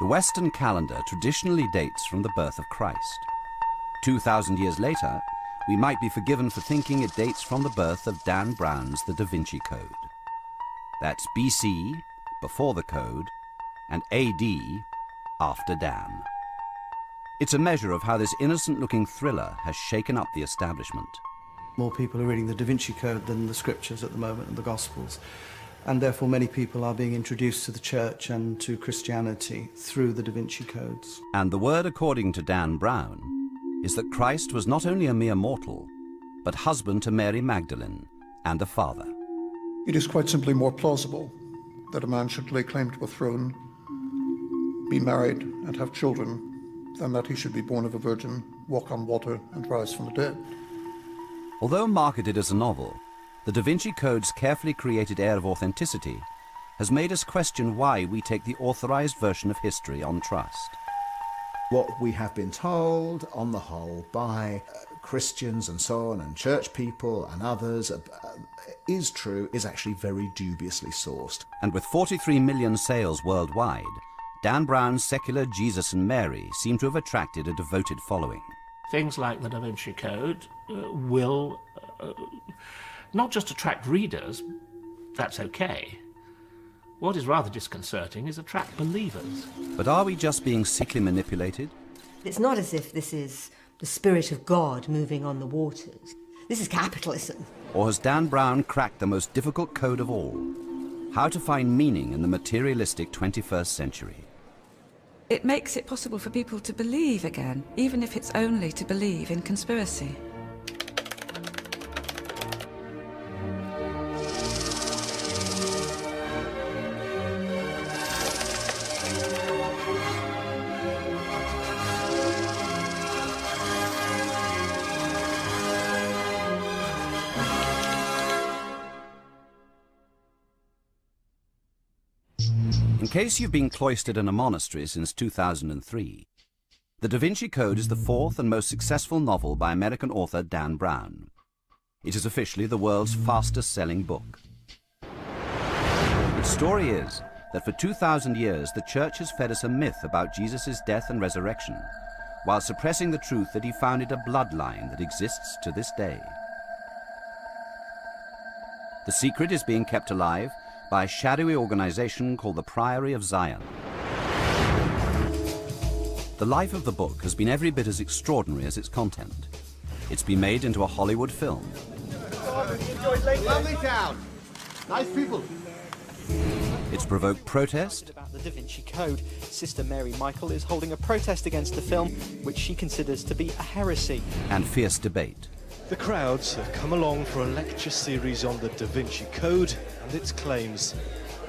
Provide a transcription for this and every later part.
The Western calendar traditionally dates from the birth of Christ. 2,000 years later, we might be forgiven for thinking it dates from the birth of Dan Brown's The Davinci Code. That's BC, before the code, and AD, after Dan. It's a measure of how this innocent-looking thriller has shaken up the establishment. More people are reading the Davinci Code than the scriptures at the moment and the Gospels. And therefore many people are being introduced to the church and to Christianity through the Davinci Codes. And the word according to Dan Brown is that Christ was not only a mere mortal, but husband to Mary Magdalene and a father. It is quite simply more plausible that a man should lay claim to a throne, be married and have children, than that he should be born of a virgin, walk on water and rise from the dead. Although marketed as a novel, the Da Vinci Code's carefully created air of authenticity has made us question why we take the authorized version of history on trust. What we have been told, on the whole, by Christians and so on, and church people and others, is true, is actually very dubiously sourced. And with 43 million sales worldwide, Dan Brown's secular Jesus and Mary seem to have attracted a devoted following. Things like the Da Vinci Code will not just attract readers, that's okay. What is rather disconcerting is attract believers. But are we just being sickly manipulated? It's not as if this is the spirit of God moving on the waters. This is capitalism. Or has Dan Brown cracked the most difficult code of all? How to find meaning in the materialistic 21st century. It makes it possible for people to believe again, even if it's only to believe in conspiracy. In case you've been cloistered in a monastery since 2003, The Da Vinci Code is the fourth and most successful novel by American author Dan Brown. It is officially the world's fastest-selling book. Its story is that for 2,000 years the Church has fed us a myth about Jesus' death and resurrection, while suppressing the truth that he founded a bloodline that exists to this day. The secret is being kept alive by a shadowy organization called the Priory of Zion. The life of the book has been every bit as extraordinary as its content. It's been made into a Hollywood film. Lovely town. Nice people. It's provoked protest. About the Da Vinci Code, Sister Mary Michael is holding a protest against the film, which she considers to be a heresy. And fierce debate. The crowds have come along for a lecture series on the Da Vinci Code and its claims.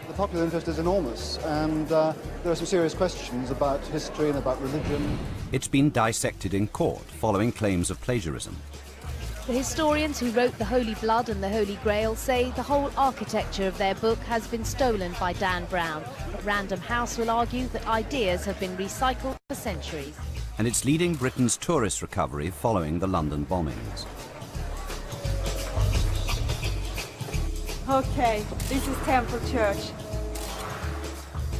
The popular interest is enormous, and there are some serious questions about history and about religion. It's been dissected in court following claims of plagiarism. The historians who wrote The Holy Blood and The Holy Grail say the whole architecture of their book has been stolen by Dan Brown. Random House will argue that ideas have been recycled for centuries. And it's leading Britain's tourist recovery following the London bombings. Okay, this is Temple Church.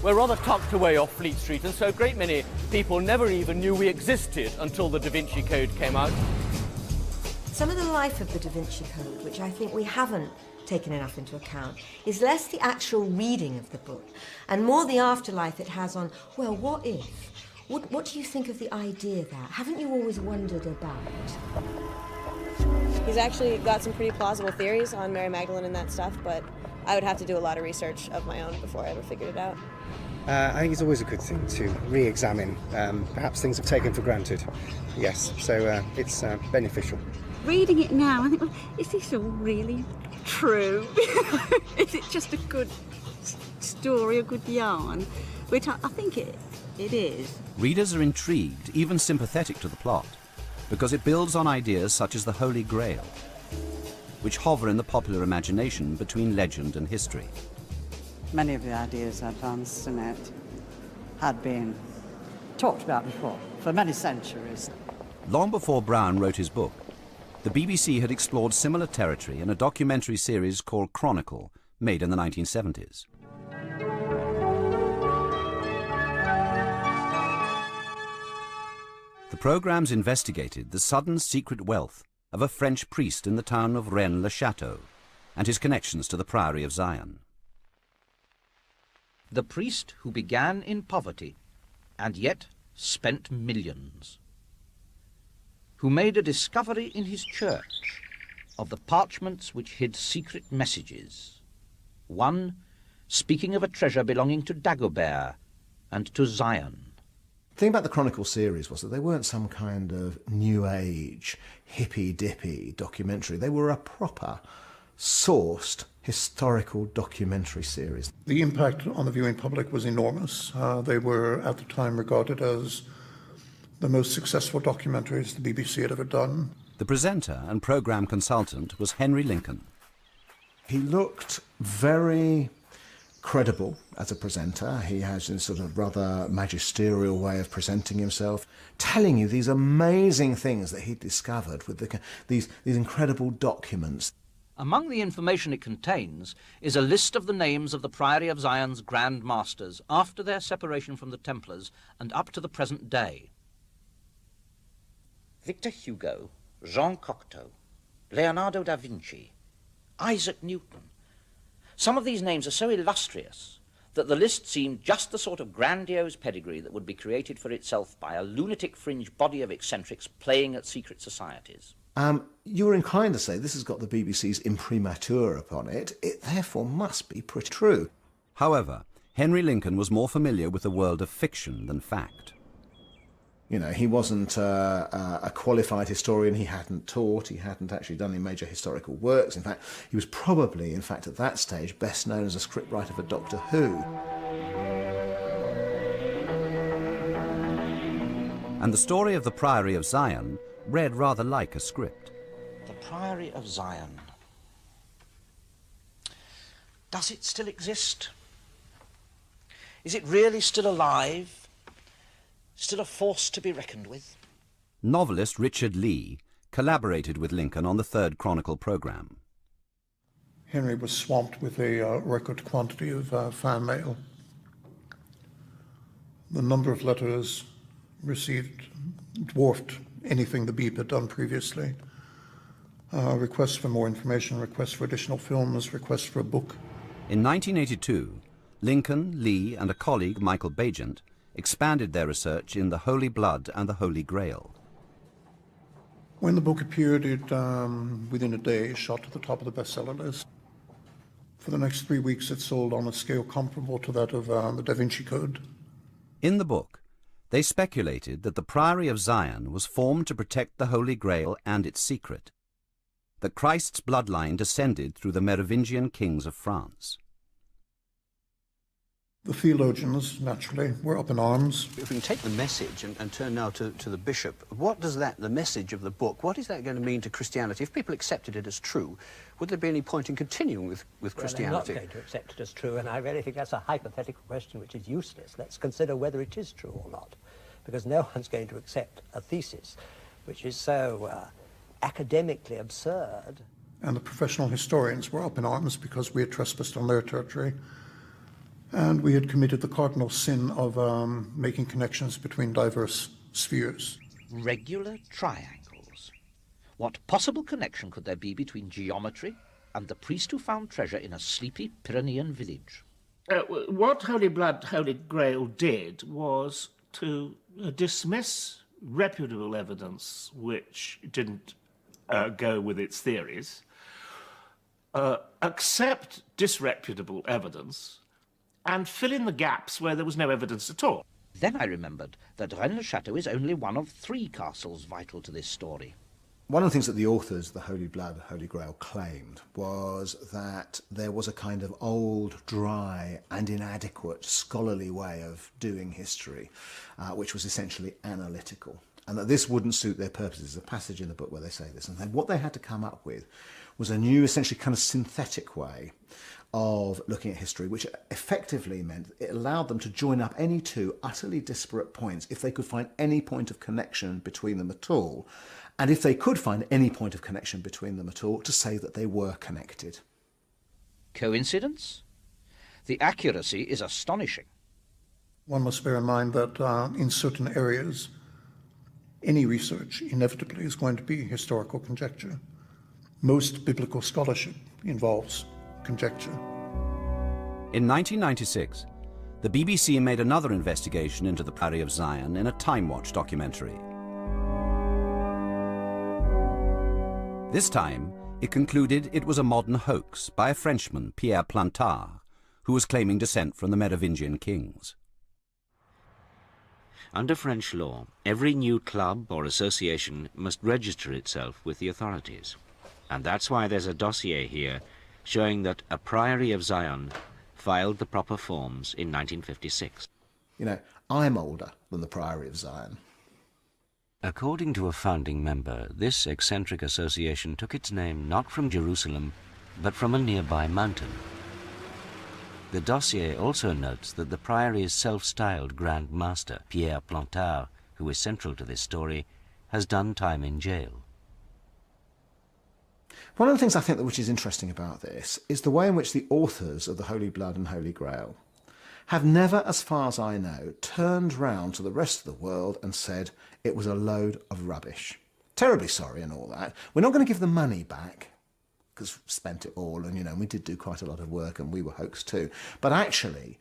We're rather tucked away off Fleet Street, and so a great many people never even knew we existed until the Da Vinci Code came out. Some of the life of the Da Vinci Code, which I think we haven't taken enough into account, is less the actual reading of the book and more the afterlife it has on, well, what if? What do you think of the idea there? Haven't you always wondered about? He's actually got some pretty plausible theories on Mary Magdalene and that stuff, but I would have to do a lot of research of my own before I ever figured it out. I think it's always a good thing to re-examine perhaps things have taken for granted. Yes, so it's beneficial. Reading it now, I think, well, is this all really true? Is it just a good story, a good yarn? Which I think it is. Readers are intrigued, even sympathetic to the plot, because it builds on ideas such as the Holy Grail, which hover in the popular imagination between legend and history. Many of the ideas advanced in it had been talked about before, for many centuries. Long before Brown wrote his book, the BBC had explored similar territory in a documentary series called Chronicle, made in the 1970s. programmes investigated the sudden secret wealth of a French priest in the town of Rennes-le-Château and his connections to the Priory of Zion. The priest who began in poverty and yet spent millions, who made a discovery in his church of the parchments which hid secret messages, one speaking of a treasure belonging to Dagobert and to Zion. The thing about the Chronicle series was that they weren't some kind of new age, hippy-dippy documentary. They were a proper, sourced, historical documentary series. The impact on the viewing public was enormous. They were, at the time, regarded as the most successful documentaries the BBC had ever done. The presenter and programme consultant was Henry Lincoln. He looked very credible as a presenter. He has a sort of rather magisterial way of presenting himself, telling you these amazing things that he'd discovered with these incredible documents. Among the information it contains is a list of the names of the Priory of Zion's Grand Masters after their separation from the Templars and up to the present day. Victor Hugo, Jean Cocteau, Leonardo da Vinci, Isaac Newton. Some of these names are so illustrious that the list seemed just the sort of grandiose pedigree that would be created for itself by a lunatic fringe body of eccentrics playing at secret societies. You were inclined to say this has got the BBC's imprimatur upon it. It therefore must be pretty true. However, Henry Lincoln was more familiar with the world of fiction than fact. You know, he wasn't a qualified historian. He hadn't taught. He hadn't actually done any major historical works. In fact, he was probably, in fact, at that stage, best known as a scriptwriter for Doctor Who. And the story of the Priory of Zion read rather like a script. The Priory of Zion. Does it still exist? Is it really still alive? Still a force to be reckoned with? Novelist Richard Lee collaborated with Lincoln on the Third Chronicle programme. Henry was swamped with a record quantity of fan mail. The number of letters received dwarfed anything the Beeb had done previously. Requests for more information, requests for additional films, requests for a book. In 1982, Lincoln, Lee and a colleague, Michael Bagent, expanded their research in the Holy Blood and the Holy Grail. When the book appeared, it, within a day, shot to the top of the bestseller list. For the next 3 weeks, it sold on a scale comparable to that of the Davinci Code. In the book, they speculated that the Priory of Zion was formed to protect the Holy Grail and its secret, that Christ's bloodline descended through the Merovingian kings of France. The theologians, naturally, were up in arms. If we can take the message and turn now to the bishop, what does that, the message of the book, what is that going to mean to Christianity? If people accepted it as true, would there be any point in continuing with Christianity? They're not going to accept it as true, and I really think that's a hypothetical question which is useless. Let's consider whether it is true or not, because no one's going to accept a thesis which is so academically absurd. And the professional historians were up in arms because we had trespassed on their territory. And we had committed the cardinal sin of making connections between diverse spheres. Regular triangles. What possible connection could there be between geometry and the priest who found treasure in a sleepy Pyrenean village? What Holy Blood, Holy Grail did was to dismiss reputable evidence which didn't go with its theories, accept disreputable evidence, and fill in the gaps where there was no evidence at all. Then I remembered that Rennes-le-Château is only one of 3 castles vital to this story. One of the things that the authors of the Holy Blood, Holy Grail claimed was that there was a kind of old, dry and inadequate scholarly way of doing history, which was essentially analytical, and that this wouldn't suit their purposes. There's a passage in the book where they say this, and then what they had to come up with was a new, essentially kind of synthetic way of looking at history, which effectively meant it allowed them to join up any 2 utterly disparate points if they could find any point of connection between them at all, and if they could find any point of connection between them at all, to say that they were connected. Coincidence? The accuracy is astonishing. One must bear in mind that in certain areas, Any research inevitably is going to be historical conjecture. Most biblical scholarship involves conjecture. In 1996, the BBC made another investigation into the Priory of Zion in a Time Watch documentary. This time, it concluded it was a modern hoax by a Frenchman, Pierre Plantard, who was claiming descent from the Merovingian kings. Under French law, every new club or association must register itself with the authorities. And that's why there's a dossier here showing that a Priory of Zion filed the proper forms in 1956. You know, I'm older than the Priory of Zion. According to a founding member, this eccentric association took its name not from Jerusalem, but from a nearby mountain. The dossier also notes that the Priory's self-styled Grand Master, Pierre Plantard, who is central to this story, has done time in jail. One of the things I think that which is interesting about this is the way in which the authors of the Holy Blood and Holy Grail have never, as far as I know, turned round to the rest of the world and said it was a load of rubbish. Terribly sorry and all that. We're not going to give the money back, because we've spent it all, and, you know, we did do quite a lot of work and we were hoaxed too. But actually,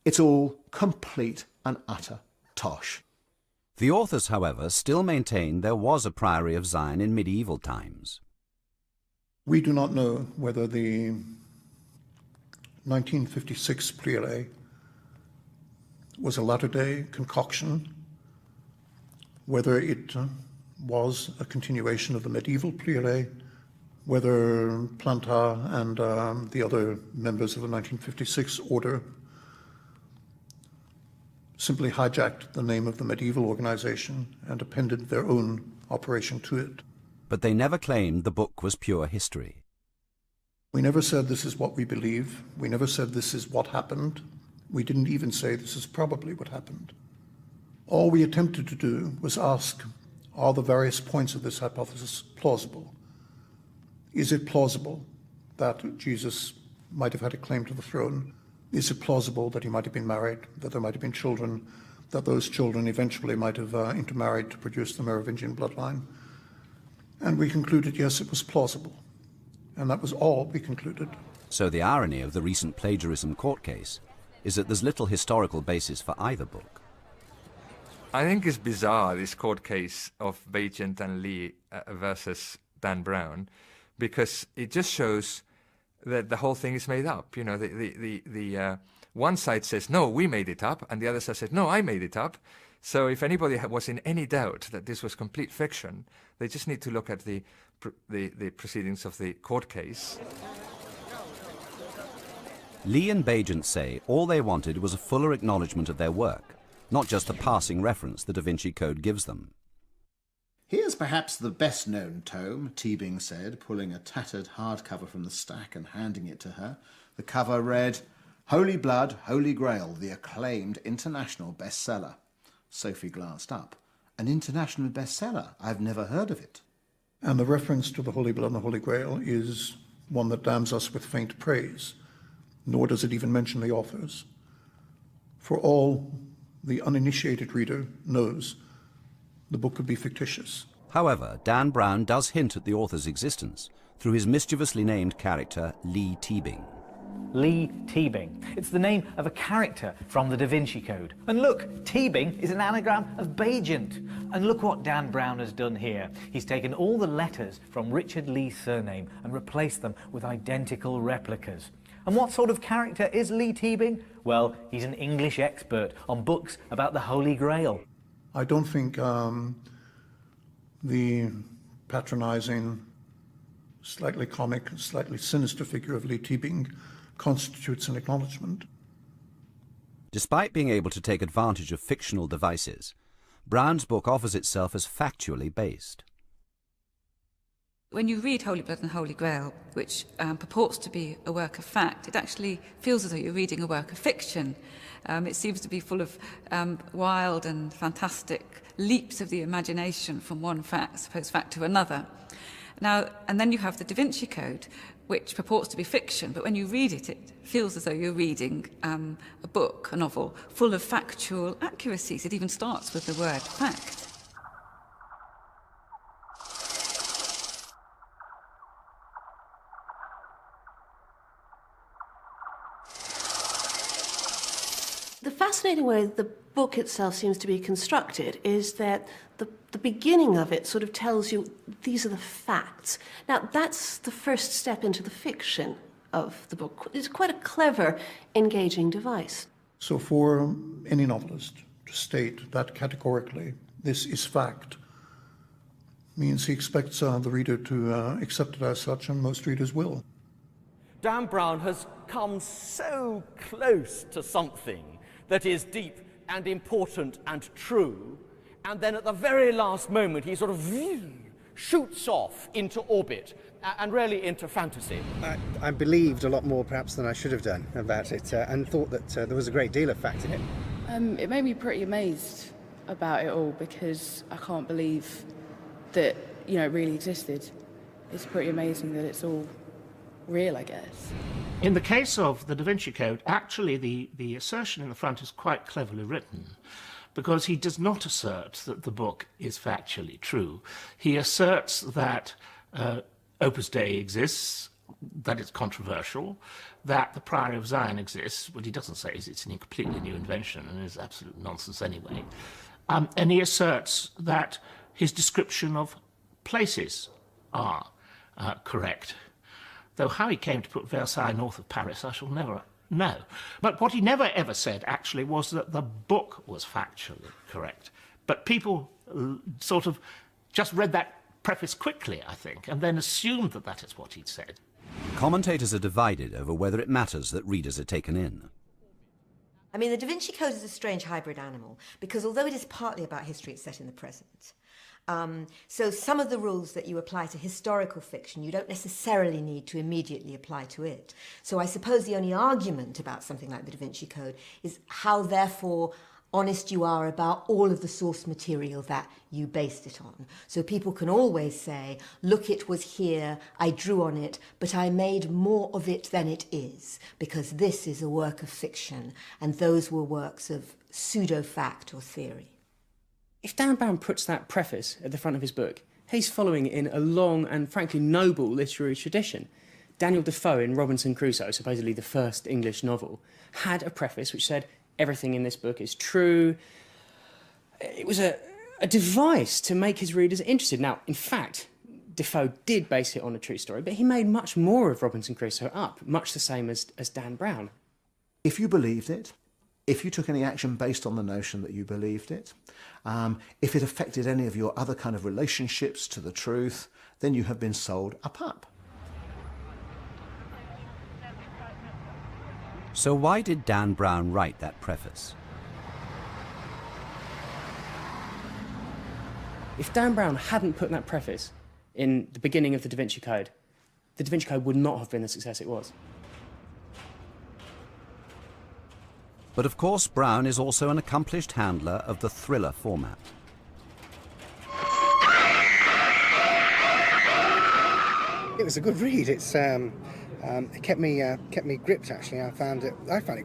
it's all complete and utter tosh. The authors, however, still maintain there was a Priory of Zion in medieval times. We do not know whether the 1956 priory was a latter-day concoction, whether it was a continuation of the medieval priory, whether Plantard and the other members of the 1956 order simply hijacked the name of the medieval organization and appended their own operation to it. But they never claimed the book was pure history. We never said this is what we believe. We never said this is what happened. We didn't even say this is probably what happened. All we attempted to do was ask, are the various points of this hypothesis plausible? Is it plausible that Jesus might have had a claim to the throne? Is it plausible that he might have been married, that there might have been children, that those children eventually might have intermarried to produce the Merovingian bloodline? And we concluded, yes, it was plausible. And that was all we concluded. So the irony of the recent plagiarism court case is that there's little historical basis for either book. I think it's bizarre, this court case of Bagent and Lee versus Dan Brown, because it just shows that the whole thing is made up. You know, the one side says, no, we made it up, and the other side says, no, I made it up. So if anybody was in any doubt that this was complete fiction, they just need to look at the proceedings of the court case. Lee and Bagent say all they wanted was a fuller acknowledgement of their work, not just the passing reference the Davinci Code gives them. Here's perhaps the best-known tome, Teabing said, pulling a tattered hardcover from the stack and handing it to her. The cover read, Holy Blood, Holy Grail, the acclaimed international bestseller. Sophie glanced up. An international bestseller? I've never heard of it. And the reference to the Holy Blood and the Holy Grail is one that damns us with faint praise, nor does it even mention the authors. For all the uninitiated reader knows, the book could be fictitious. However, Dan Brown does hint at the author's existence through his mischievously named character, Lee Teabing. Lee Teabing. It's the name of a character from the Davinci Code. And look, Teabing is an anagram of Bagent. And look what Dan Brown has done here. He's taken all the letters from Richard Lee's surname and replaced them with identical replicas. And what sort of character is Lee Teabing? Well, he's an English expert on books about the Holy Grail. I don't think the patronizing, slightly comic, slightly sinister figure of Lee Teabing constitutes an acknowledgement. Despite being able to take advantage of fictional devices, Brown's book offers itself as factually based. When you read Holy Blood and Holy Grail, which purports to be a work of fact, it actually feels as though you're reading a work of fiction. It seems to be full of wild and fantastic leaps of the imagination from one supposed fact to another. Now, and then you have the Davinci Code, which purports to be fiction, but when you read it, it feels as though you're reading a book, a novel, full of factual accuracies. It even starts with the word fact. The fascinating way the book itself seems to be constructed is that the beginning of it sort of tells you these are the facts. Now, that's the first step into the fiction of the book. It's quite a clever, engaging device. So for any novelist to state that categorically, this is fact, means he expects the reader to accept it as such, and most readers will. Dan Brown has come so close to something that is deep and important and true, and then at the very last moment he sort of shoots off into orbit and really into fantasy. I believed a lot more perhaps than I should have done about it, and thought that there was a great deal of fact in it. It made me pretty amazed about it all, because I can't believe that, you know, it really existed. It's pretty amazing that it's all real, I guess. In the case of the Davinci Code, actually the assertion in the front is quite cleverly written, because he does not assert that the book is factually true. He asserts that Opus Dei exists, that it's controversial, that the Priory of Zion exists. What he doesn't say is it's a completely new invention and is absolute nonsense anyway. And he asserts that his description of places are correct. Though how he came to put Versailles north of Paris, I shall never know. But what he never ever said, actually, was that the book was factually correct. But people sort of just read that preface quickly, I think, and then assumed that that is what he'd said. Commentators are divided over whether it matters that readers are taken in. I mean, the Da Vinci Code is a strange hybrid animal, because although it is partly about history, it's set in the present. So some of the rules that you apply to historical fiction, you don't necessarily need to immediately apply to it. So I suppose the only argument about something like the Da Vinci Code is how, therefore, honest you are about all of the source material that you based it on. So people can always say, look, it was here, I drew on it, but I made more of it than it is, because this is a work of fiction, and those were works of pseudo-fact or theory. If Dan Brown puts that preface at the front of his book, he's following in a long and frankly noble literary tradition. Daniel Defoe in Robinson Crusoe, supposedly the first English novel, had a preface which said, everything in this book is true. It was a device to make his readers interested. Now, in fact, Defoe did base it on a true story, but he made much more of Robinson Crusoe up, much the same as Dan Brown. If you believed it, if you took any action based on the notion that you believed it, if it affected any of your other kind of relationships to the truth, then you have been sold a pup. So why did Dan Brown write that preface? If Dan Brown hadn't put that preface in the beginning of the Da Vinci Code, the Da Vinci Code would not have been the success it was. But of course, Brown is also an accomplished handler of the thriller format. It was a good read. It kept me gripped. Actually, I found it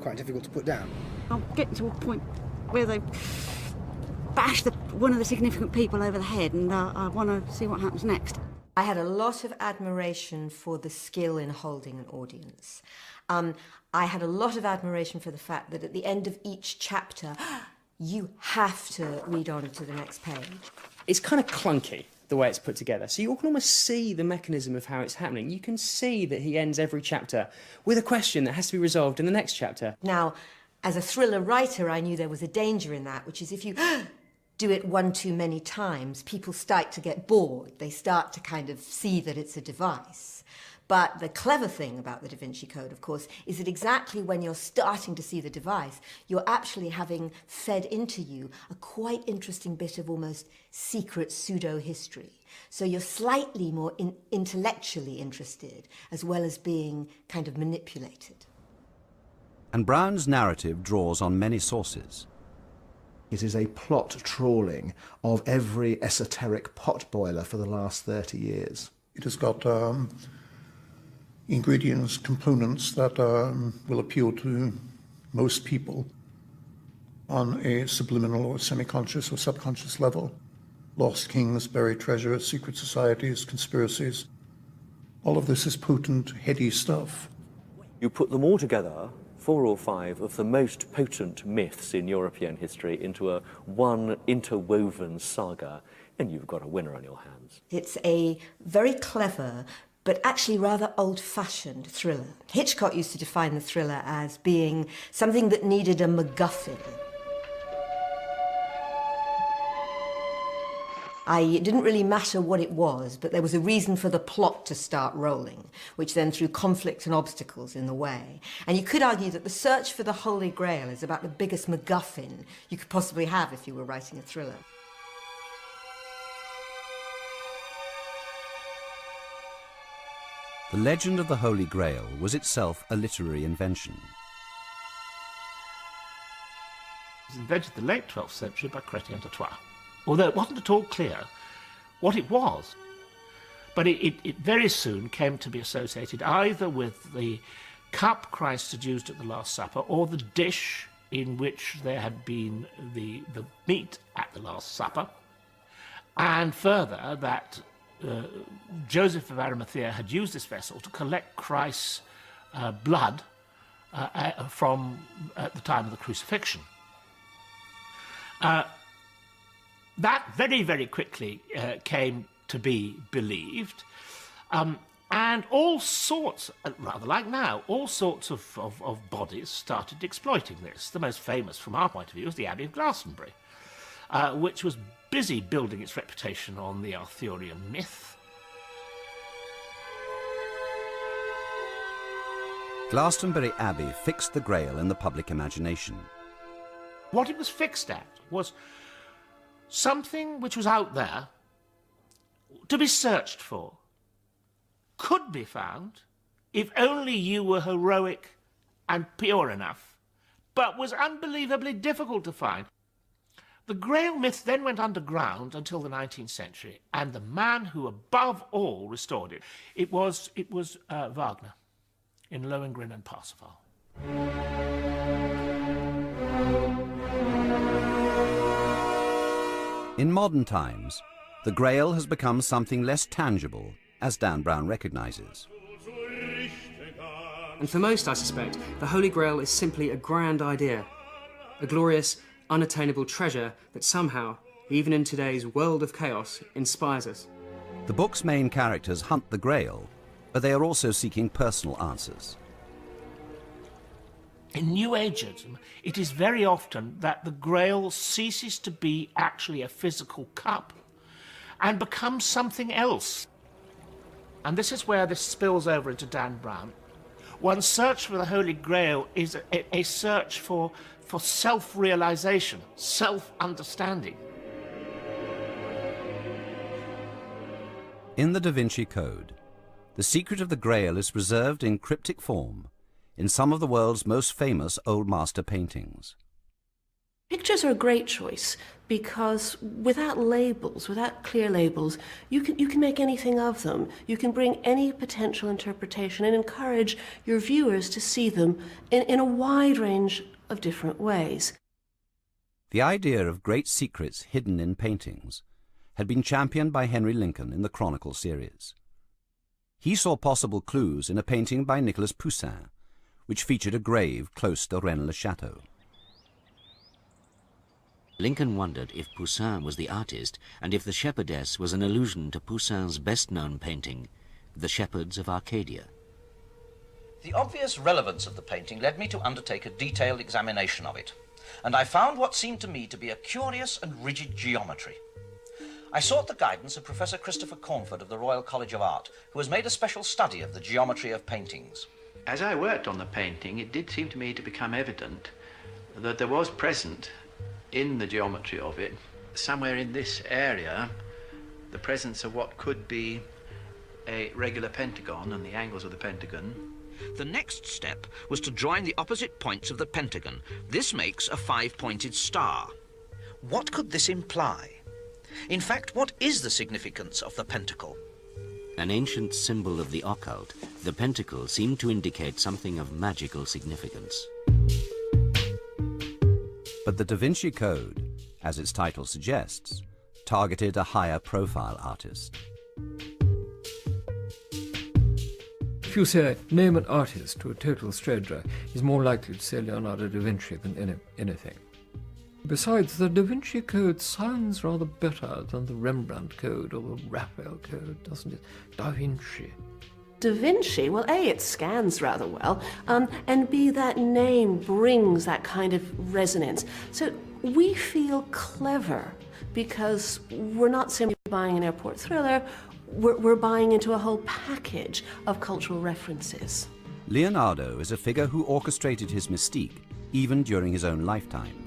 quite difficult to put down. I'm getting to a point where they bash one of the significant people over the head, and I want to see what happens next. I had a lot of admiration for the skill in holding an audience. I had a lot of admiration for the fact that at the end of each chapter, you have to read on to the next page. It's kind of clunky, the way it's put together. So you can almost see the mechanism of how it's happening. You can see that he ends every chapter with a question that has to be resolved in the next chapter. Now, as a thriller writer, I knew there was a danger in that, which is if you do it one too many times, people start to get bored. They start to kind of see that it's a device. But the clever thing about the Da Vinci Code, of course, is that exactly when you're starting to see the device, you're actually having fed into you a quite interesting bit of almost secret pseudo-history. So you're slightly more intellectually interested, as well as being kind of manipulated. And Brown's narrative draws on many sources. It is a plot trawling of every esoteric potboiler for the last 30 years. It has got ingredients, components that will appeal to most people on a subliminal or semi-conscious or subconscious level. Lost kings, buried treasures, secret societies, conspiracies. All of this is potent, heady stuff. You put them all together 4 or 5 of the most potent myths in European history into one interwoven saga, and you've got a winner on your hands. It's a very clever but actually rather old-fashioned thriller. Hitchcock used to define the thriller as being something that needed a MacGuffin. It didn't really matter what it was, but there was a reason for the plot to start rolling, which then threw conflict and obstacles in the way. And you could argue that the search for the Holy Grail is about the biggest MacGuffin you could possibly have if you were writing a thriller. The legend of the Holy Grail was itself a literary invention. It was invented in the late 12th century by Chrétien de Troyes, although it wasn't at all clear what it was. But it very soon came to be associated either with the cup Christ had used at the Last Supper or the dish in which there had been the meat at the Last Supper, and further that Joseph of Arimathea had used this vessel to collect Christ's blood from at the time of the crucifixion. That very, very quickly came to be believed, and all sorts, rather like now, all sorts of bodies started exploiting this. The most famous, from our point of view, was the Abbey of Glastonbury, which was busy building its reputation on the Arthurian myth. Glastonbury Abbey fixed the Grail in the public imagination. What it was fixed at was something which was out there, to be searched for, could be found if only you were heroic and pure enough, but was unbelievably difficult to find. The Grail myth then went underground until the 19th century, and the man who above all restored it, it was Wagner in Lohengrin and Parsifal. In modern times, the Grail has become something less tangible, as Dan Brown recognises. And for most, I suspect, the Holy Grail is simply a grand idea, a glorious, unattainable treasure that somehow, even in today's world of chaos, inspires us. The book's main characters hunt the Grail, but they are also seeking personal answers. In New Ageism, it is very often that the Grail ceases to be actually a physical cup and becomes something else. And this is where this spills over into Dan Brown. One's search for the Holy Grail is a search for self-realization, self-understanding. In the Davinci Code, the secret of the Grail is preserved in cryptic form in some of the world's most famous Old Master paintings. Pictures are a great choice because without labels, without clear labels, you can make anything of them. You can bring any potential interpretation and encourage your viewers to see them in a wide range of different ways. The idea of great secrets hidden in paintings had been championed by Henry Lincoln in the Chronicle series. He saw possible clues in a painting by Nicolas Poussin, which featured a grave close to Rennes-le-Château. Lincoln wondered if Poussin was the artist and if the shepherdess was an allusion to Poussin's best-known painting, The Shepherds of Arcadia. The obvious relevance of the painting led me to undertake a detailed examination of it, and I found what seemed to me to be a curious and rigid geometry. I sought the guidance of Professor Christopher Cornford of the Royal College of Art, who has made a special study of the geometry of paintings. As I worked on the painting, it did seem to me to become evident that there was present in the geometry of it, somewhere in this area, the presence of what could be a regular pentagon and the angles of the pentagon. The next step was to join the opposite points of the pentagon. This makes a 5-pointed star. What could this imply? In fact, what is the significance of the pentacle? An ancient symbol of the occult, the pentacle seemed to indicate something of magical significance. But the Da Vinci Code, as its title suggests, targeted a higher profile artist. If if you say, name an artist to a total stranger, he's more likely to say Leonardo da Vinci than anything. Besides, the Da Vinci Code sounds rather better than the Rembrandt Code or the Raphael Code, doesn't it? Da Vinci. Da Vinci, well, A, it scans rather well, and B, that name brings that kind of resonance. So we feel clever because we're not simply buying an airport thriller, we're buying into a whole package of cultural references. Leonardo is a figure who orchestrated his mystique even during his own lifetime.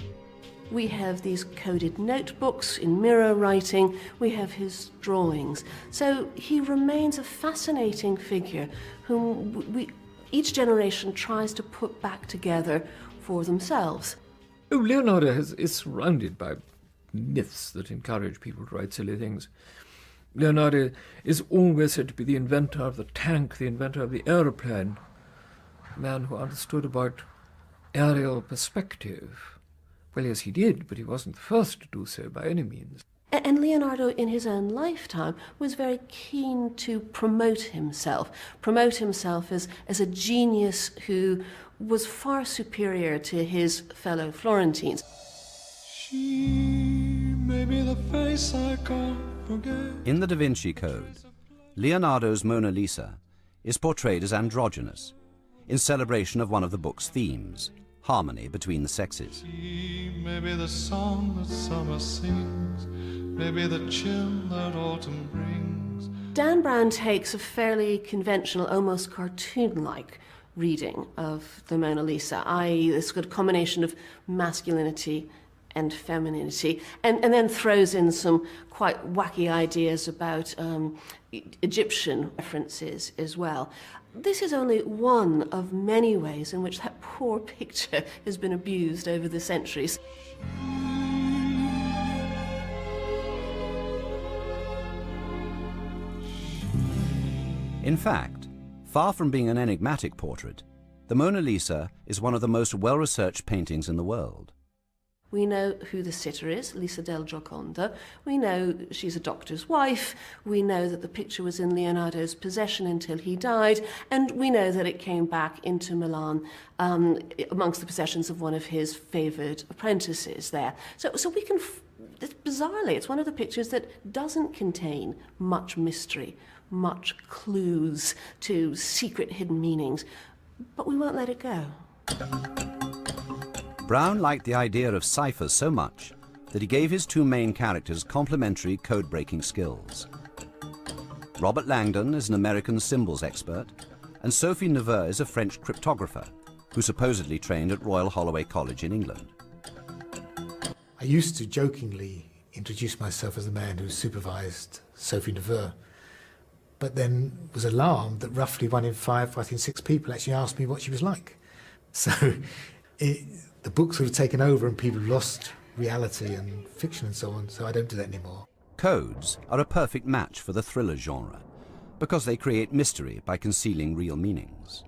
We have these coded notebooks in mirror writing, we have his drawings. So he remains a fascinating figure whom each generation tries to put back together for themselves. Oh, Leonardo is surrounded by myths that encourage people to write silly things. Leonardo is always said to be the inventor of the tank, the inventor of the aeroplane, a man who understood about aerial perspective. Well, yes, he did, but he wasn't the first to do so by any means. And Leonardo, in his own lifetime, was very keen to promote himself as a genius who was far superior to his fellow Florentines. She may be the face I can't forget. In the Da Vinci Code, Leonardo's Mona Lisa is portrayed as androgynous, in celebration of one of the book's themes, harmony between the sexes. Maybe the song that summer sings, maybe the chill that autumn brings. Dan Brown takes a fairly conventional, almost cartoon-like reading of the Mona Lisa, i.e. this good combination of masculinity and femininity, and then throws in some quite wacky ideas about Egyptian references as well. This is only one of many ways in which that poor picture has been abused over the centuries. In fact, far from being an enigmatic portrait, the Mona Lisa is one of the most well-researched paintings in the world. We know who the sitter is, Lisa del Gioconda. We know she's a doctor's wife. We know that the picture was in Leonardo's possession until he died. And we know that it came back into Milan amongst the possessions of one of his favoured apprentices there. So we can, bizarrely, it's one of the pictures that doesn't contain much mystery, much clues to secret hidden meanings. But we won't let it go. Brown liked the idea of ciphers so much that he gave his two main characters complementary code-breaking skills. Robert Langdon is an American symbols expert, and Sophie Neveu is a French cryptographer who supposedly trained at Royal Holloway College in England. I used to jokingly introduce myself as the man who supervised Sophie Neveu, but then was alarmed that roughly 1 in 5, I think 6 people actually asked me what she was like. So the book sort of taken over and people lost reality and fiction and so on, so I don't do that anymore. Codes are a perfect match for the thriller genre because they create mystery by concealing real meanings.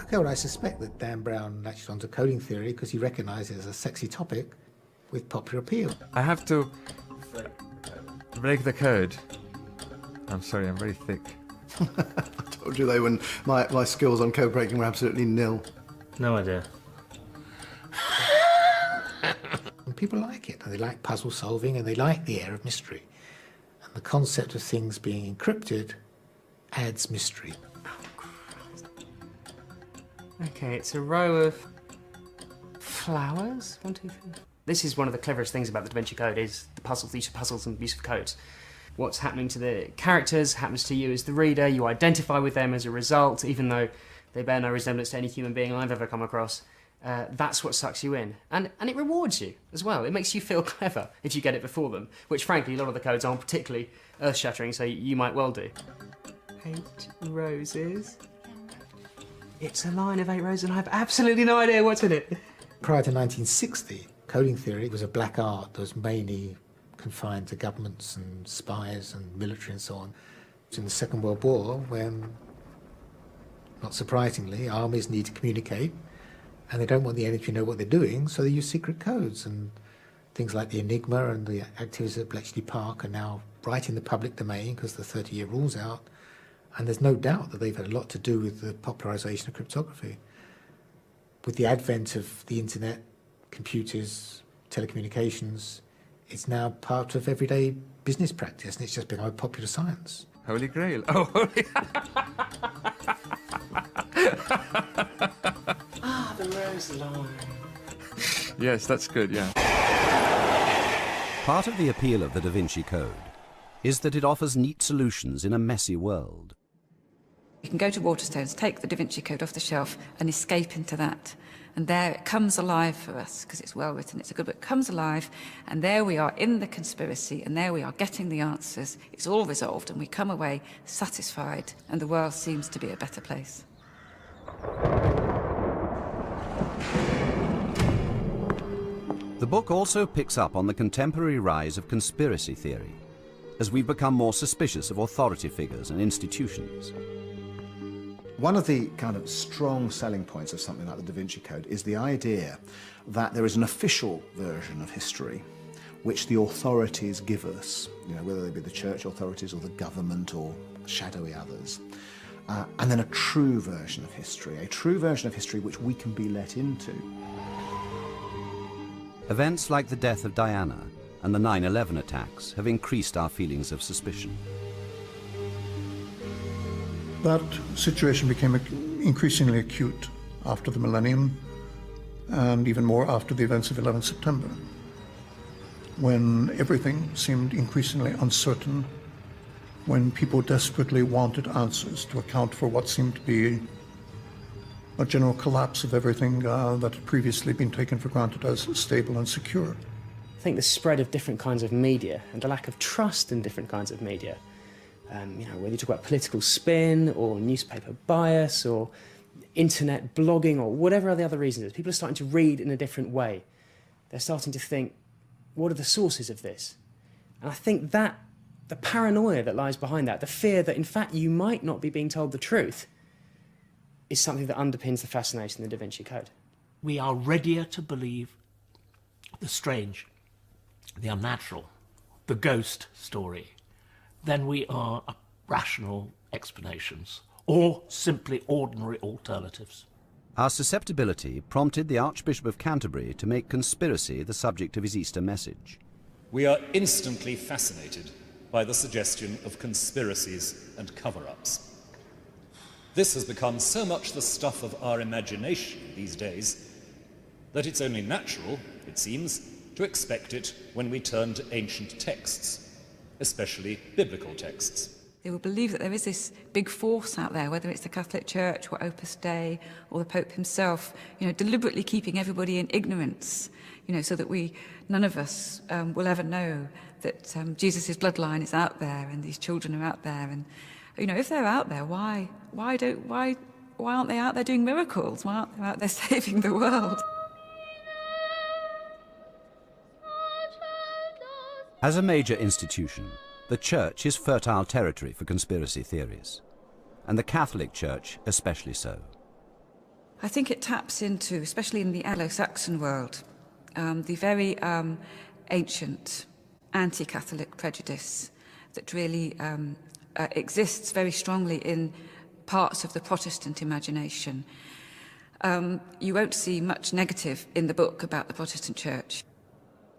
Okay, well, I suspect that Dan Brown latched onto coding theory because he recognised it as a sexy topic with popular appeal. I have to break the code. I'm sorry, I'm very thick. I told you when my skills on code breaking were absolutely nil. No idea. And people like it, and they like puzzle solving, and they like the air of mystery. And the concept of things being encrypted adds mystery. Okay, it's a row of flowers. 1, 2, 3. This is one of the cleverest things about the Da Vinci Code, is the use of puzzles and use of codes. What's happening to the characters happens to you as the reader. You identify with them as a result, even though they bear no resemblance to any human being I've ever come across. That's what sucks you in. And it rewards you as well. It makes you feel clever if you get it before them, which frankly a lot of the codes aren't particularly earth-shattering, so you might well do. 8 roses. It's a line of 8 roses and I have absolutely no idea what's in it. Prior to 1960, coding theory was a black art that was mainly confined to governments and spies and military and so on. It was in the Second World War when, not surprisingly, armies need to communicate and they don't want the enemy to know what they're doing, so they use secret codes, and things like the Enigma and the activities at Bletchley Park are now right in the public domain because the 30-year rule's out, And there's no doubt that they've had a lot to do with the popularisation of cryptography. With the advent of the internet, computers, telecommunications, it's now part of everyday business practice, and it's just become a popular science. Holy Grail. Oh, holy... The rose line. Yes, that's good, yeah. Part of the appeal of the Davinci Code is that it offers neat solutions in a messy world. You can go to Waterstones, take the Davinci Code off the shelf and escape into that. And there it comes alive for us, because it's well written, it's a good book. It comes alive, and there we are in the conspiracy, and there we are getting the answers. It's all resolved, and we come away satisfied, and the world seems to be a better place. The book also picks up on the contemporary rise of conspiracy theory, as we've become more suspicious of authority figures and institutions. One of the kind of strong selling points of something like the Da Vinci Code is the idea that there is an official version of history which the authorities give us, you know, whether they be the church authorities or the government or shadowy others, and then a true version of history which we can be let into. Events like the death of Diana and the 9/11 attacks have increased our feelings of suspicion. That situation became increasingly acute after the millennium, and even more after the events of 11 September, when everything seemed increasingly uncertain, when people desperately wanted answers to account for what seemed to be a general collapse of everything that had previously been taken for granted as stable and secure. I think the spread of different kinds of media and the lack of trust in different kinds of media, you know, whether you talk about political spin or newspaper bias or internet blogging or whatever the other reason is, people are starting to read in a different way. They're starting to think, what are the sources of this? And I think that the paranoia that lies behind that, the fear that in fact you might not be being told the truth, is something that underpins the fascination of the Da Vinci Code. We are readier to believe the strange, the unnatural, the ghost story, than we are rational explanations or simply ordinary alternatives. Our susceptibility prompted the Archbishop of Canterbury to make conspiracy the subject of his Easter message. We are instantly fascinated by the suggestion of conspiracies and cover-ups. This has become so much the stuff of our imagination these days that it's only natural, it seems, to expect it when we turn to ancient texts, especially biblical texts. They will believe that there is this big force out there, whether it's the Catholic Church or Opus Dei or the Pope himself, you know, deliberately keeping everybody in ignorance, you know, so that none of us will ever know that Jesus' bloodline is out there and these children are out there. And, you know, if they're out there, why aren't they out there doing miracles? Why aren't they out there saving the world? As a major institution, the Church is fertile territory for conspiracy theories, and the Catholic Church especially so. I think it taps into, especially in the Anglo-Saxon world, the very ancient anti-Catholic prejudice that really exists very strongly in parts of the Protestant imagination. You won't see much negative in the book about the Protestant Church.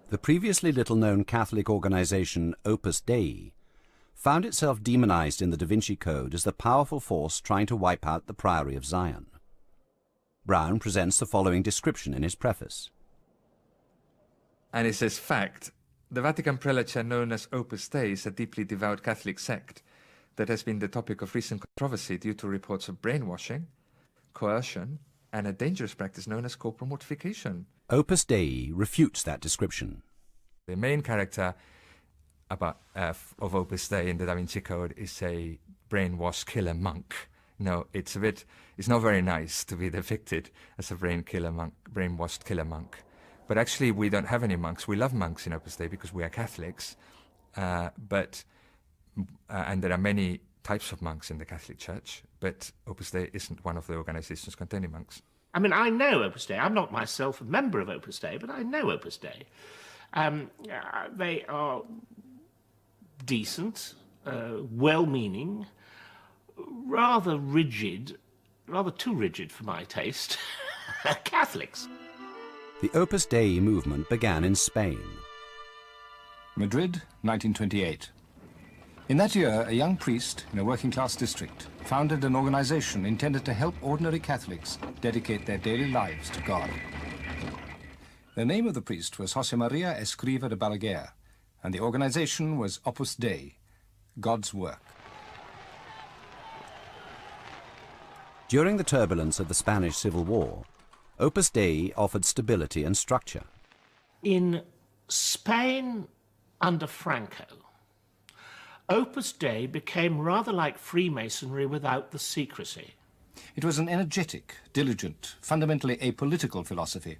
The previously little-known Catholic organization Opus Dei found itself demonized in the Da Vinci Code as the powerful force trying to wipe out the Priory of Zion. Brown presents the following description in his preface. And it says, fact, the Vatican prelates known as Opus Dei is a deeply devout Catholic sect that has been the topic of recent controversy due to reports of brainwashing, coercion, and a dangerous practice known as corporal mortification. Opus Dei refutes that description. The main character of Opus Dei in the Da Vinci Code is a brainwashed killer monk. No, it's not very nice to be depicted as a brainwashed killer monk. But actually, we don't have any monks. We love monks in Opus Dei because we are Catholics. And there are many types of monks in the Catholic Church, but Opus Dei isn't one of the organizations containing monks. I mean, I know Opus Dei. I'm not myself a member of Opus Dei, but I know Opus Dei. They are decent, well-meaning, rather rigid, rather too rigid for my taste, Catholics. The Opus Dei movement began in Spain. Madrid, 1928. In that year, a young priest in a working-class district founded an organization intended to help ordinary Catholics dedicate their daily lives to God. The name of the priest was José María Escriva de Balaguer, and the organization was Opus Dei, God's work. During the turbulence of the Spanish Civil War, Opus Dei offered stability and structure. In Spain under Franco, Opus Dei became rather like Freemasonry without the secrecy. It was an energetic, diligent, fundamentally apolitical philosophy.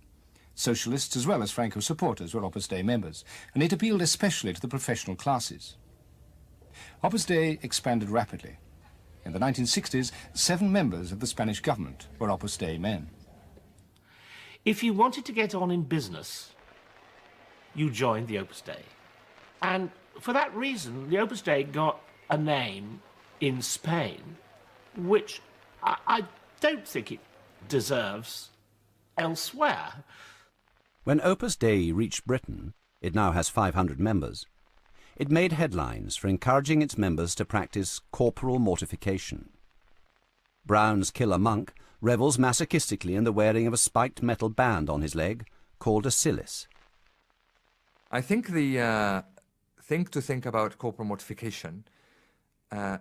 Socialists as well as Franco supporters were Opus Dei members, and it appealed especially to the professional classes. Opus Dei expanded rapidly. In the 1960s, 7 members of the Spanish government were Opus Dei men. If you wanted to get on in business, you joined the Opus Dei. And for that reason, the Opus Dei got a name in Spain, which I don't think it deserves elsewhere. When Opus Dei reached Britain, it now has 500 members, it made headlines for encouraging its members to practice corporal mortification. Brown's killer monk revels masochistically in the wearing of a spiked metal band on his leg called a cilis. I think the thing to think about corporal mortification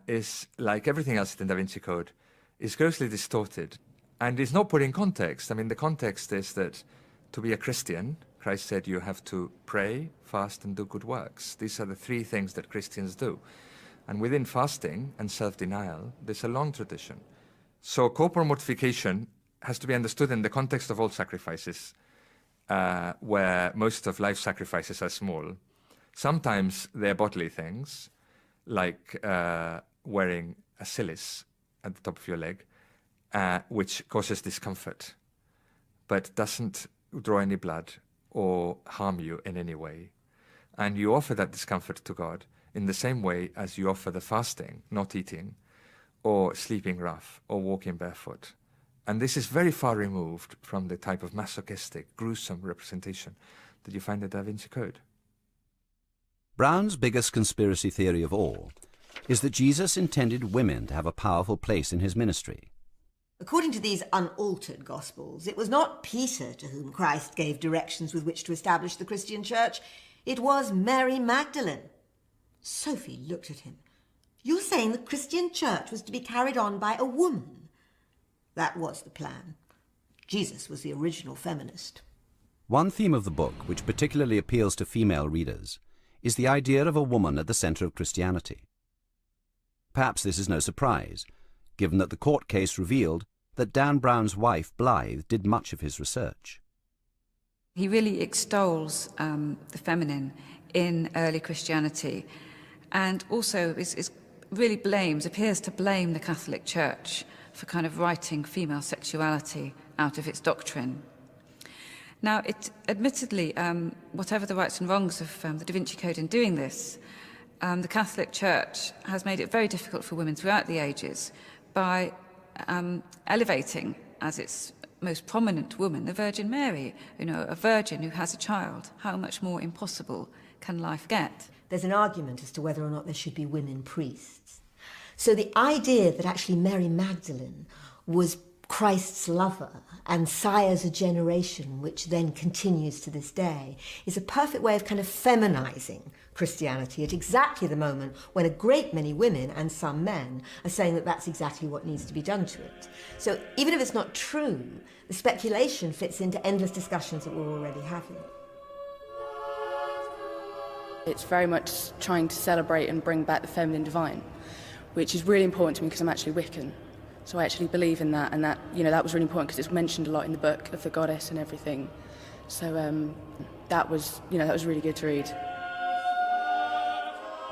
is, like everything else in the Davinci Code, is grossly distorted and is not put in context. I mean, the context is that to be a Christian, Christ said you have to pray, fast, and do good works. These are the 3 things that Christians do. And within fasting and self-denial, there's a long tradition. So corporal mortification has to be understood in the context of all sacrifices, where most of life sacrifices are small. Sometimes they're bodily things, like wearing a cilis at the top of your leg, which causes discomfort, but doesn't draw any blood or harm you in any way. And you offer that discomfort to God in the same way as you offer the fasting, not eating, or sleeping rough, or walking barefoot. And this is very far removed from the type of masochistic, gruesome representation that you find in the Da Vinci Code. Brown's biggest conspiracy theory of all is that Jesus intended women to have a powerful place in his ministry. According to these unaltered Gospels, it was not Peter to whom Christ gave directions with which to establish the Christian church. It was Mary Magdalene. Sophie looked at him. You're saying the Christian church was to be carried on by a woman? That was the plan. Jesus was the original feminist. One theme of the book, which particularly appeals to female readers, is the idea of a woman at the centre of Christianity. Perhaps this is no surprise, given that the court case revealed that Dan Brown's wife, Blythe, did much of his research. He really extols the feminine in early Christianity, and also really appears to blame the Catholic Church for kind of writing female sexuality out of its doctrine. Now, admittedly, whatever the rights and wrongs of the Da Vinci Code in doing this, the Catholic Church has made it very difficult for women throughout the ages by elevating as its most prominent woman the Virgin Mary, a virgin who has a child. How much more impossible can life get? There's an argument as to whether or not there should be women priests. So the idea that actually Mary Magdalene was Christ's lover and sires a generation which then continues to this day is a perfect way of kind of feminizing Christianity at exactly the moment when a great many women and some men are saying that that's exactly what needs to be done to it. So even if it's not true, the speculation fits into endless discussions that we're already having. It's very much trying to celebrate and bring back the feminine divine, which is really important to me because I'm actually Wiccan. So I actually believe in that, and that was really important because it's mentioned a lot in the book of the goddess and everything. So that was really good to read.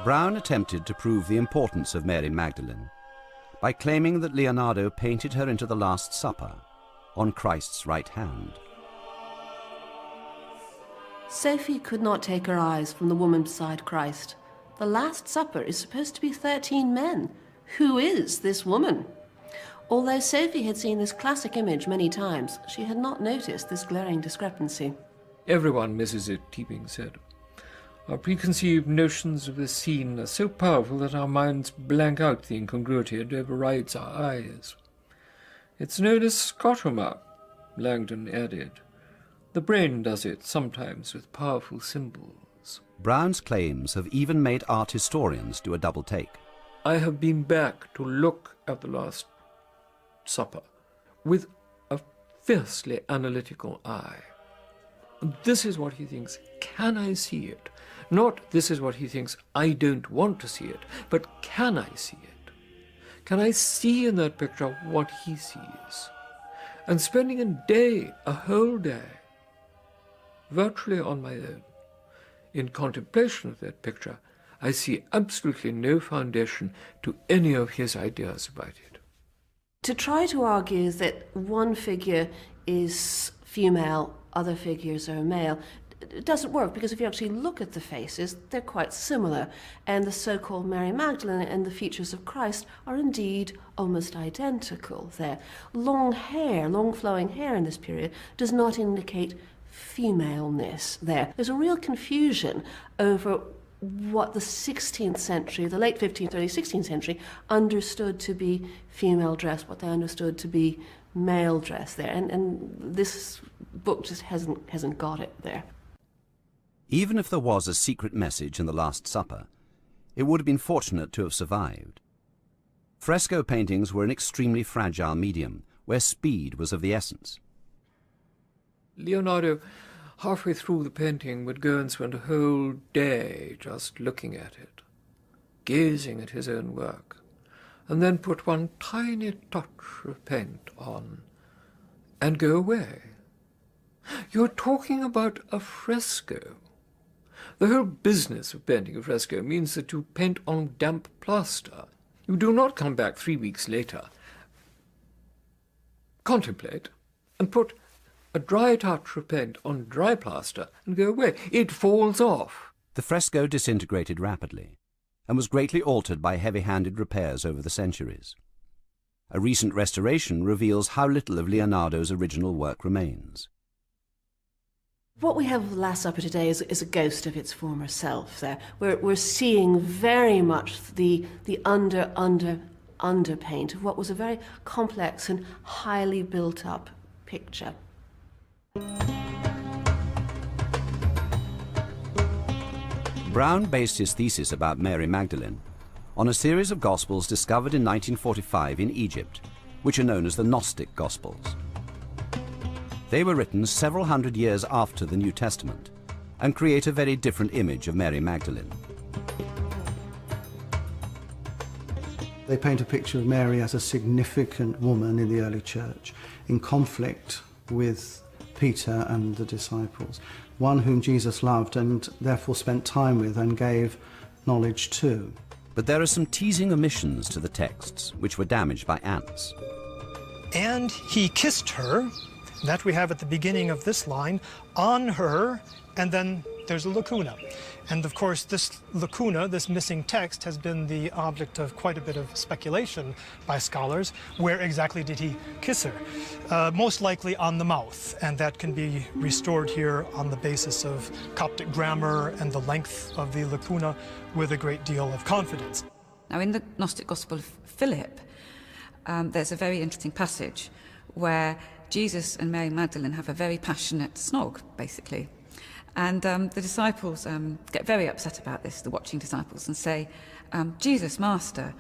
Brown attempted to prove the importance of Mary Magdalene by claiming that Leonardo painted her into the Last Supper on Christ's right hand. Sophie could not take her eyes from the woman beside Christ. The Last Supper is supposed to be 13 men. Who is this woman? Although Sophie had seen this classic image many times, she had not noticed this glaring discrepancy. Everyone misses it, Teeping said. Our preconceived notions of the scene are so powerful that our minds blank out the incongruity and overrides our eyes. It's known as scotoma, Langdon added. The brain does it sometimes with powerful symbols. Brown's claims have even made art historians do a double take. I have been back to look at the Last Supper with a fiercely analytical eye. This is what he thinks. Can I see it? Not this is what he thinks. I don't want to see it. But can I see it? Can I see in that picture what he sees? And spending a day, a whole day, virtually on my own, in contemplation of that picture, I see absolutely no foundation to any of his ideas about it. To try to argue that one figure is female, other figures are male, it doesn't work, because if you actually look at the faces, they're quite similar, and the so-called Mary Magdalene and the features of Christ are indeed almost identical there. Long hair, long flowing hair in this period does not indicate femaleness there. There's a real confusion over what the 16th century, the late 15th, early 16th century, understood to be female dress, what they understood to be male dress there, and this book just hasn't got it there. Even if there was a secret message in the Last Supper, it would have been fortunate to have survived. Fresco paintings were an extremely fragile medium, where speed was of the essence. Leonardo, halfway through the painting, would go and spend a whole day just looking at it, gazing at his own work, and then put one tiny touch of paint on and go away. You're talking about a fresco. The whole business of painting a fresco means that you paint on damp plaster. You do not come back 3 weeks later, contemplate, and put a dry touch of paint on dry plaster and go away. It falls off. The fresco disintegrated rapidly and was greatly altered by heavy-handed repairs over the centuries. A recent restoration reveals how little of Leonardo's original work remains. What we have of the Last Supper today is a ghost of its former self there. We're seeing very much the underpaint of what was a very complex and highly built-up picture. Brown based his thesis about Mary Magdalene on a series of Gospels discovered in 1945 in Egypt, which are known as the Gnostic Gospels. They were written several hundred years after the New Testament and create a very different image of Mary Magdalene. They paint a picture of Mary as a significant woman in the early church, in conflict with Peter and the disciples, one whom Jesus loved and therefore spent time with and gave knowledge to. But there are some teasing omissions to the texts which were damaged by ants. And he kissed her, that we have at the beginning of this line, on her, and then there's a lacuna. And of course this lacuna, this missing text, has been the object of quite a bit of speculation by scholars. Where exactly did he kiss her? Most likely on the mouth, and that can be restored here on the basis of Coptic grammar and the length of the lacuna with a great deal of confidence. Now in the Gnostic Gospel of Philip, there's a very interesting passage where Jesus and Mary Magdalene have a very passionate snog, basically. And the disciples get very upset about this, the watching disciples, and say, Jesus, Master,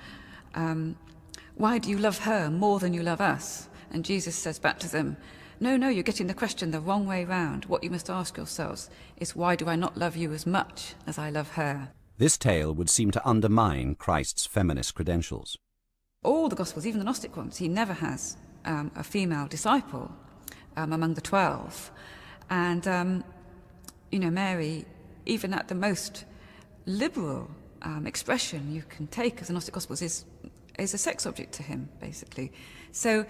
why do you love her more than you love us? And Jesus says back to them, no, you're getting the question the wrong way round. What you must ask yourselves is, why do I not love you as much as I love her? This tale would seem to undermine Christ's feminist credentials. All the Gospels, even the Gnostic ones, he never has a female disciple among the 12. And, you know, Mary, even at the most liberal expression you can take of the Gnostic Gospels, is a sex object to him, basically. So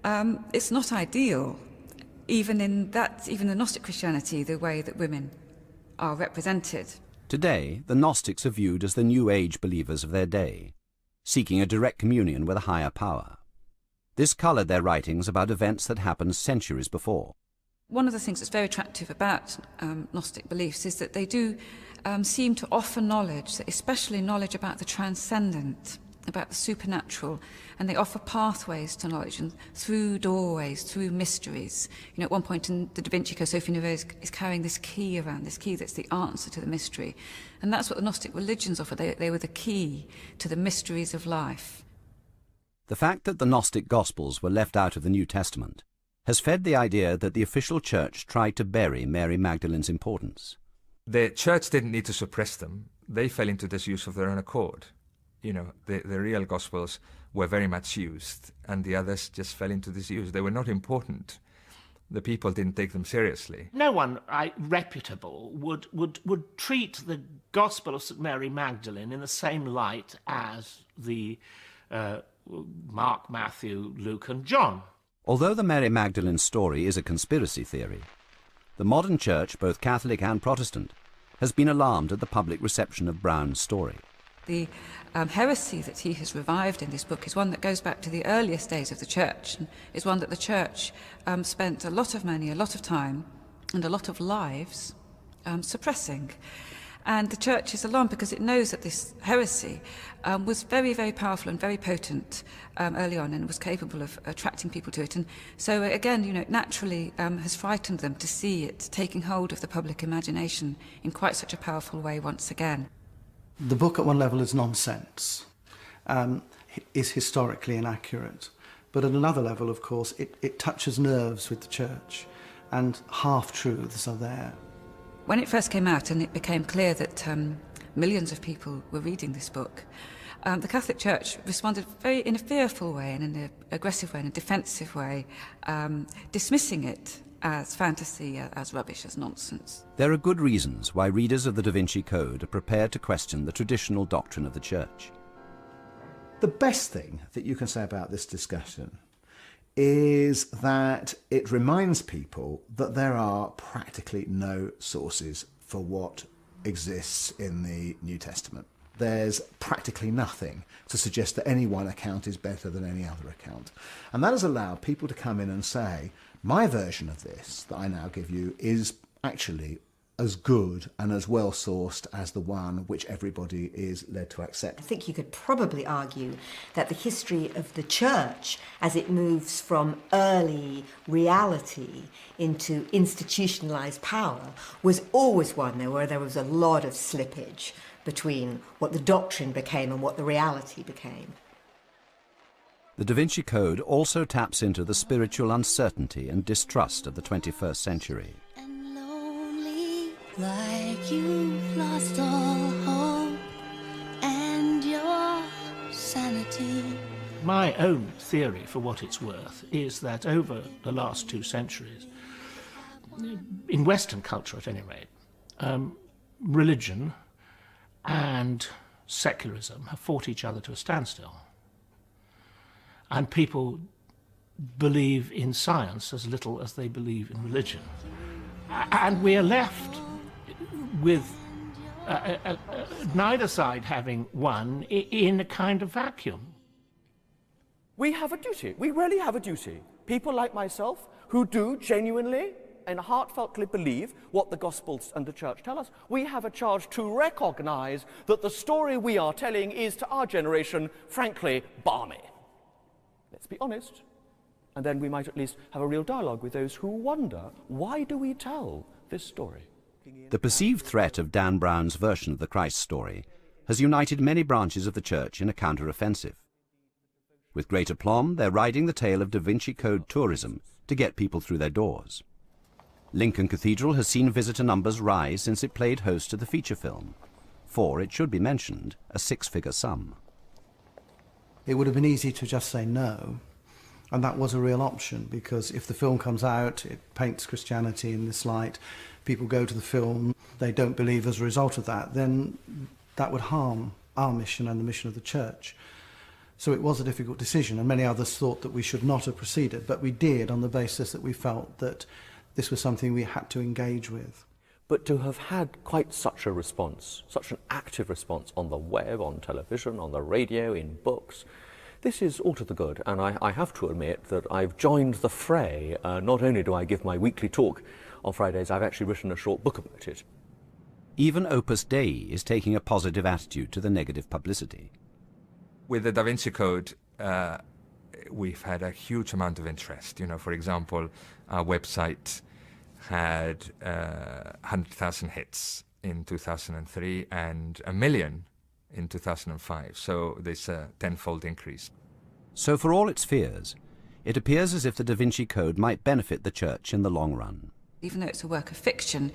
it's not ideal, even in the Gnostic Christianity, the way that women are represented. Today, the Gnostics are viewed as the New Age believers of their day. seeking a direct communion with a higher power. This coloured their writings about events that happened centuries before. One of the things that's very attractive about Gnostic beliefs is that they do seem to offer knowledge, especially knowledge about the transcendent, about the supernatural, and they offer pathways to knowledge and through doorways, through mysteries. You know, at one point in the Davinci Code, Sophie Neveu is carrying this key around, this key that's the answer to the mystery. And that's what the Gnostic religions offer. They were the key to the mysteries of life. The fact that the Gnostic Gospels were left out of the New Testament has fed the idea that the official church tried to bury Mary Magdalene's importance. The church didn't need to suppress them. They fell into disuse of their own accord. You know, the real Gospels were very much used, and the others just fell into disuse. They were not important. The people didn't take them seriously. No one reputable would treat the Gospel of St. Mary Magdalene in the same light as the Mark, Matthew, Luke and John. Although the Mary Magdalene story is a conspiracy theory, the modern church, both Catholic and Protestant, has been alarmed at the public reception of Brown's story. The heresy that he has revived in this book is one that goes back to the earliest days of the church, and is one that the church spent a lot of money, a lot of time, and a lot of lives suppressing. And the church is alarmed because it knows that this heresy was very, very powerful and very potent early on, and was capable of attracting people to it. And so, again, you know, naturally has frightened them to see it taking hold of the public imagination in quite such a powerful way once again. The book at one level is nonsense, is historically inaccurate. But at another level, of course, it touches nerves with the church, and half-truths are there. When it first came out and it became clear that millions of people were reading this book, the Catholic Church responded in a fearful way and in an aggressive way, in a defensive way, dismissing it as fantasy, as rubbish, as nonsense. There are good reasons why readers of the Davinci Code are prepared to question the traditional doctrine of the Church. The best thing that you can say about this discussion is that it reminds people that there are practically no sources for what exists in the New Testament. There's practically nothing to suggest that any one account is better than any other account. And that has allowed people to come in and say, my version of this that I now give you is actually as good and as well sourced as the one which everybody is led to accept. I think you could probably argue that the history of the church, as it moves from early reality into institutionalised power, was always one where there was a lot of slippage between what the doctrine became and what the reality became. The Davinci Code also taps into the spiritual uncertainty and distrust of the 21st century. Like you've lost all hope and your sanity. My own theory, for what it's worth, is that over the last 2 centuries, in Western culture at any rate, religion and secularism have fought each other to a standstill. And people believe in science as little as they believe in religion. And we are left with neither side having won in a kind of vacuum. We have a duty. We really have a duty. People like myself who do genuinely and heartfeltly believe what the Gospels and the Church tell us, we have a charge to recognise that the story we are telling is, to our generation, frankly, balmy. Let's be honest. And then we might at least have a real dialogue with those who wonder, why do we tell this story? The perceived threat of Dan Brown's version of the Christ story has united many branches of the Church in a counter-offensive. With great aplomb, they're riding the tail of Davinci Code tourism to get people through their doors. Lincoln Cathedral has seen visitor numbers rise since it played host to the feature film, for, it should be mentioned, a 6-figure sum. It would have been easy to just say no, and that was a real option, because if the film comes out, it paints Christianity in this light, people go to the film, they don't believe as a result of that, then that would harm our mission and the mission of the Church. So it was a difficult decision, and many others thought that we should not have proceeded, but we did on the basis that we felt that this was something we had to engage with. But to have had quite such a response, such an active response on the web, on television, on the radio, in books, this is all to the good. And I have to admit that I've joined the fray. Not only do I give my weekly talk on Fridays, I've actually written a short book about it. Even Opus Dei is taking a positive attitude to the negative publicity. With the Davinci Code, we've had a huge amount of interest. You know, for example, our website had 100,000 hits in 2003 and 1 million in 2005. So there's a tenfold increase. So for all its fears, it appears as if the Da Vinci Code might benefit the Church in the long run. Even though it's a work of fiction,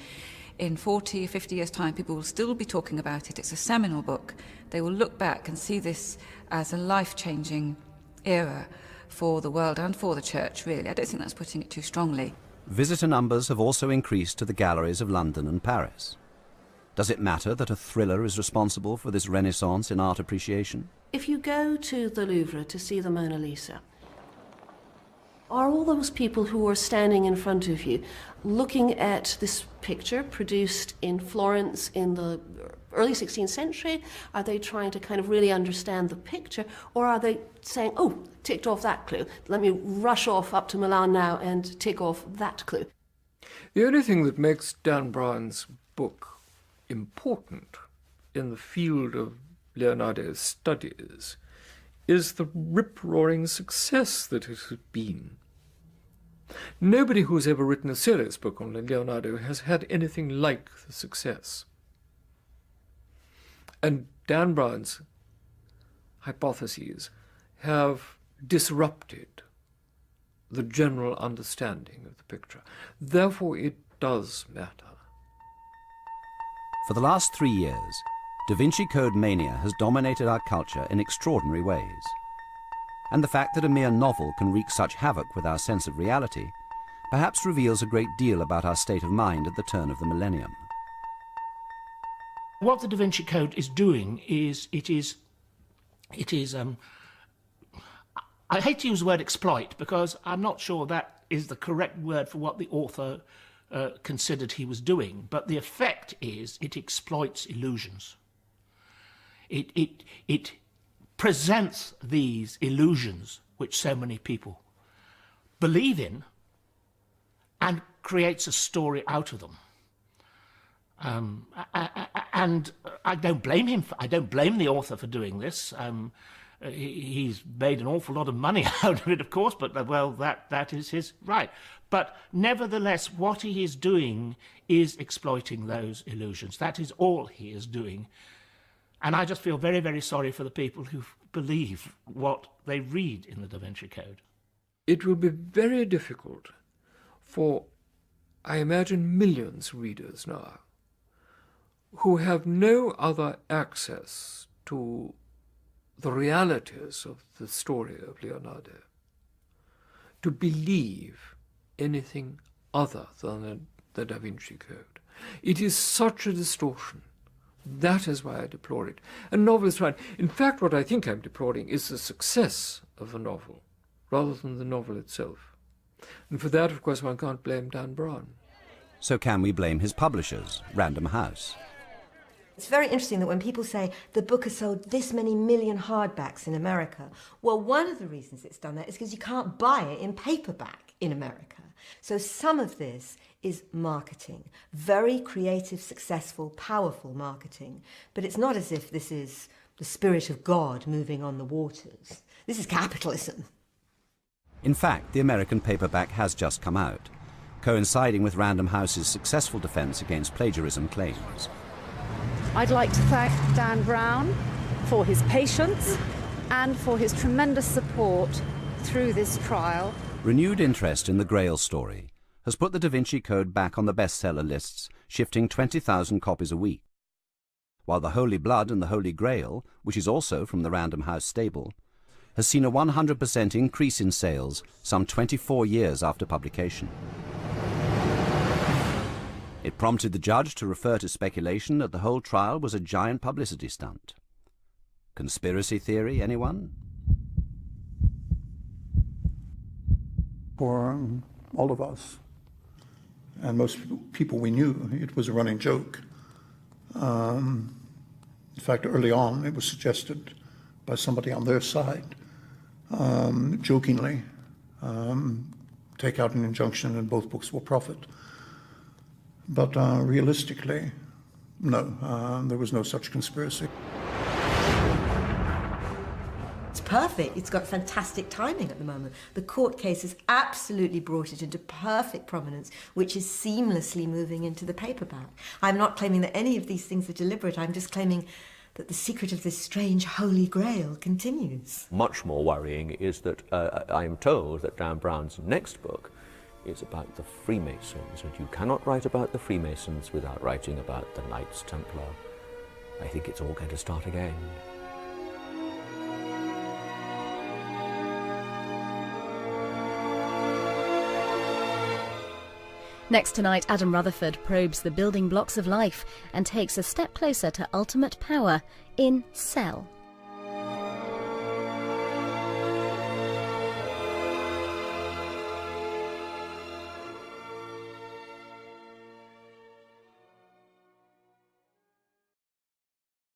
in 40 or 50 years' time, people will still be talking about it. It's a seminal book. They will look back and see this as a life-changing era for the world and for the Church, really. I don't think that's putting it too strongly. Visitor numbers have also increased to the galleries of London and Paris. Does it matter that a thriller is responsible for this renaissance in art appreciation? If you go to the Louvre to see the Mona Lisa, are all those people who are standing in front of you looking at this picture produced in Florence in the early 16th century? Are they trying to kind of really understand the picture, or are they saying, oh, ticked off that clue, let me rush off up to Milan now and tick off that clue? The only thing that makes Dan Brown's book important in the field of Leonardo's studies is the rip-roaring success that it has been. Nobody who's ever written a serious book on Leonardo has had anything like the success. And Dan Brown's hypotheses have disrupted the general understanding of the picture. Therefore, it does matter. For the last 3 years, Da Vinci Code mania has dominated our culture in extraordinary ways. And the fact that a mere novel can wreak such havoc with our sense of reality perhaps reveals a great deal about our state of mind at the turn of the millennium. What the Da Vinci Code is doing is, I hate to use the word exploit because I'm not sure that is the correct word for what the author considered he was doing, but the effect is it exploits illusions. It presents these illusions which so many people believe in and creates a story out of them. And I don't blame him. I don't blame the author for doing this. He's made an awful lot of money out of it, of course, but, well, that is his right. But nevertheless, what he is doing is exploiting those illusions. That is all he is doing. And I just feel very, very sorry for the people who believe what they read in the Da Vinci Code. It will be very difficult for, I imagine, millions of readers now who have no other access to the realities of the story of Leonardo to believe anything other than the Da Vinci Code. It is such a distortion. That is why I deplore it. And novelists write. In fact, what I think I'm deploring is the success of the novel, rather than the novel itself. And for that, of course, one can't blame Dan Brown. So can we blame his publishers, Random House? It's very interesting that when people say the book has sold this many million hardbacks in America, well, one of the reasons it's done that is because you can't buy it in paperback in America. So some of this is marketing, very creative, successful, powerful marketing. But it's not as if this is the spirit of God moving on the waters. This is capitalism. In fact, the American paperback has just come out, coinciding with Random House's successful defense against plagiarism claims. I'd like to thank Dan Brown for his patience and for his tremendous support through this trial. Renewed interest in the Grail story has put the Da Vinci Code back on the bestseller lists, shifting 20,000 copies a week. While the Holy Blood and the Holy Grail, which is also from the Random House stable, has seen a 100% increase in sales some 24 years after publication. It prompted the judge to refer to speculation that the whole trial was a giant publicity stunt. Conspiracy theory, anyone? For all of us, and most people we knew, it was a running joke. In fact, early on, it was suggested by somebody on their side, jokingly, take out an injunction and both books will profit. But realistically, no, there was no such conspiracy. It's perfect. It's got fantastic timing at the moment. The court case has absolutely brought it into perfect prominence, which is seamlessly moving into the paperback. I'm not claiming that any of these things are deliberate. I'm just claiming that the secret of this strange Holy Grail continues. Much more worrying is that I am told that Dan Brown's next book is about the Freemasons, and you cannot write about the Freemasons without writing about the Knights Templar. I think it's all going to start again. Next tonight, Adam Rutherford probes the building blocks of life and takes a step closer to ultimate power in Cell.